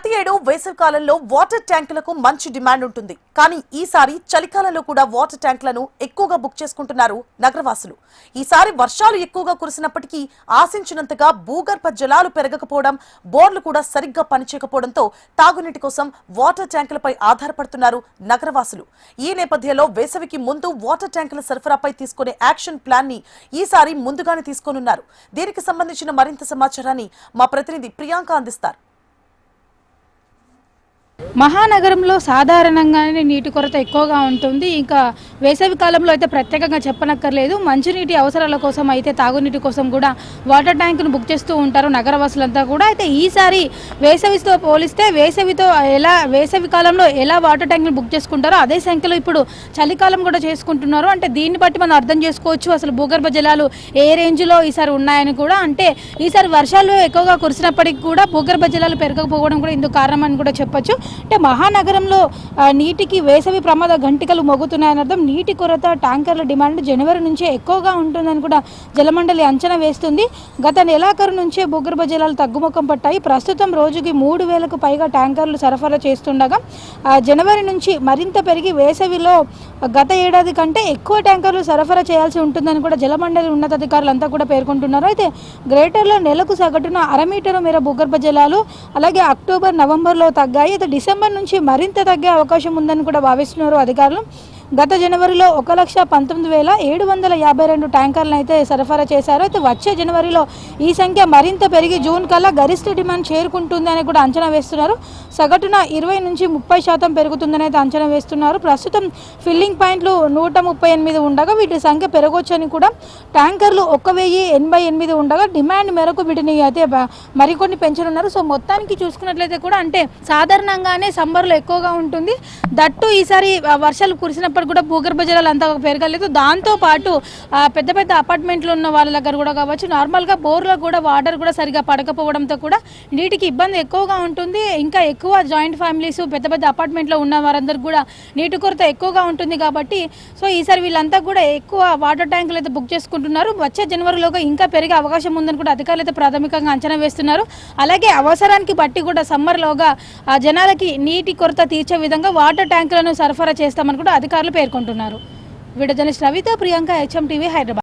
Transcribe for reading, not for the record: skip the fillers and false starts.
ప్రతి ఏడు వేసవికాలంలో వాటర్ ట్యాంకులకు మంచి డిమాండ్ ఉంటుంది. కానీ ఈసారి చలికాలంలో కూడా వాటర్ ట్యాంకులను ఎక్కువగా బుక్ చేసుకుంటున్నారు నగరవాసులు. ఈసారి వర్షాలు ఎక్కువగా కురిసినప్పటికీ ఆశించినంతగా భూగర్భ జలాలు పెరగకపోవడం, బోర్లు కూడా సరిగ్గా పనిచేయకపోవడంతో తాగునీటి కోసం వాటర్ ట్యాంకులపై ఆధారపడుతున్నారు నగరవాసులు. ఈ నేపథ్యంలో వేసవికి ముందు వాటర్ ట్యాంకుల సరఫరాపై తీసుకునే యాక్షన్ ప్లాన్ ని ఈసారి ముందుగానే తీసుకోనున్నారు. దీనికి సంబంధించిన మరింత సమాచారాన్ని మా ప్రతినిధి ప్రియాంక అందిస్తారు. మహానగరంలో సాధారణంగానే నీటి కొరత ఎక్కువగా ఉంటుంది. ఇంకా వేసవి కాలంలో అయితే ప్రత్యేకంగా చెప్పనక్కర్లేదు. మంచినీటి అవసరాల కోసం అయితే తాగునీటి కోసం కూడా వాటర్ ట్యాంకును బుక్ చేస్తూ ఉంటారు నగరవాసులంతా కూడా. అయితే ఈసారి వేసవితో పోలిస్తే వేసవి కాలంలో ఎలా వాటర్ ట్యాంకును బుక్ చేసుకుంటారో అదే సంఖ్యలో ఇప్పుడు చలికాలం కూడా చేసుకుంటున్నారు. అంటే దీన్ని బట్టి మనం అర్థం చేసుకోవచ్చు అసలు భూగర్భ జలాలు ఏ రేంజ్లో ఈసారి ఉన్నాయని కూడా. అంటే ఈసారి వర్షాలు ఎక్కువగా కురిసినప్పటికీ కూడా భూగర్భ జలాలు పెరగకపోవడం కూడా ఇందుకు కారణమని కూడా చెప్పొచ్చు. అంటే మహానగరంలో నీటికి వేసవి ప్రమాద గంటికలు మోగుతున్నాయని అర్థం. నీటి కొరత, ట్యాంకర్ల డిమాండ్ జనవరి నుంచే ఎక్కువగా ఉంటుందని కూడా జలమండలి అంచనా వేస్తుంది. గత నెలాఖరు నుంచే భూగర్భ జలాలు తగ్గుముఖం పట్టాయి. ప్రస్తుతం రోజుకి 3000కు పైగా ట్యాంకర్లు సరఫరా చేస్తుండగా జనవరి నుంచి మరింత పెరిగి వేసవిలో గత ఏడాది కంటే ఎక్కువ ట్యాంకర్లు సరఫరా చేయాల్సి ఉంటుందని కూడా జలమండలి ఉన్నతాధికారులు అంతా కూడా పేర్కొంటున్నారు. అయితే గ్రేటర్లో నెలకు సగటున 1/2 మీటరు మేర భూగర్భ జలాలు అలాగే అక్టోబర్, నవంబర్లో తగ్గాయి. అయితే డిసెంబర్ నుంచి మరింత తగ్గే అవకాశం ఉందని కూడా భావిస్తున్నారు అధికారులు. గత జనవరిలో 1,19,752 ట్యాంకర్లను అయితే సరఫరా చేశారు. అయితే వచ్చే జనవరిలో ఈ సంఖ్య మరింత పెరిగి జూన్ కల్లా గరిష్ట డిమాండ్ చేరుకుంటుందని కూడా అంచనా వేస్తున్నారు. సగటున 20 నుంచి 30% పెరుగుతుందని అయితే అంచనా వేస్తున్నారు. ప్రస్తుతం ఫిల్లింగ్ పాయింట్లు 138 ఉండగా వీటి సంఖ్య పెరగొచ్చని కూడా, ట్యాంకర్లు 1088 ఉండగా డిమాండ్ మేరకు వీటిని అయితే మరికొన్ని పెంచనున్నారు. సో మొత్తానికి చూసుకున్నట్లయితే కూడా అంటే సాధారణంగానే సమ్మర్లో ఎక్కువగా ఉంటుంది. దట్టు ఈసారి వర్షాలు కురిసినప్పుడు కూడా భూగర్భ జలాలు అంతా పెరగలేదు. దాంతోపాటు పెద్ద పెద్ద అపార్ట్మెంట్లు ఉన్న వాళ్ళ దగ్గర కూడా కావచ్చు, నార్మల్గా బోర్లో కూడా వాటర్ కూడా సరిగా పడకపోవడంతో కూడా నీటికి ఇబ్బంది ఎక్కువగా ఉంటుంది. ఇంకా ఎక్కువ జాయింట్ ఫ్యామిలీస్, పెద్ద పెద్ద అపార్ట్మెంట్లో ఉన్న వారందరికీ కూడా నీటి కొరత ఎక్కువగా ఉంటుంది కాబట్టి సో ఈసారి వీళ్ళంతా కూడా ఎక్కువ వాటర్ ట్యాంకులు అయితే బుక్ చేసుకుంటున్నారు. వచ్చే జనవరిలోగా ఇంకా పెరిగే అవకాశం ఉందని కూడా అధికారులు అయితే ప్రాథమికంగా అంచనా వేస్తున్నారు. అలాగే అవసరానికి బట్టి కూడా సమ్మర్లోగా జనాలకి నీటి కొరత తీర్చే విధంగా వాటర్ ట్యాంకులను సరఫరా చేస్తామని కూడా అధికారులు పేర్కొంటున్నారు. వీడియో జర్నలిస్ట్ రవితో ప్రియాంక, HM టీవీ, హైదరాబాద్.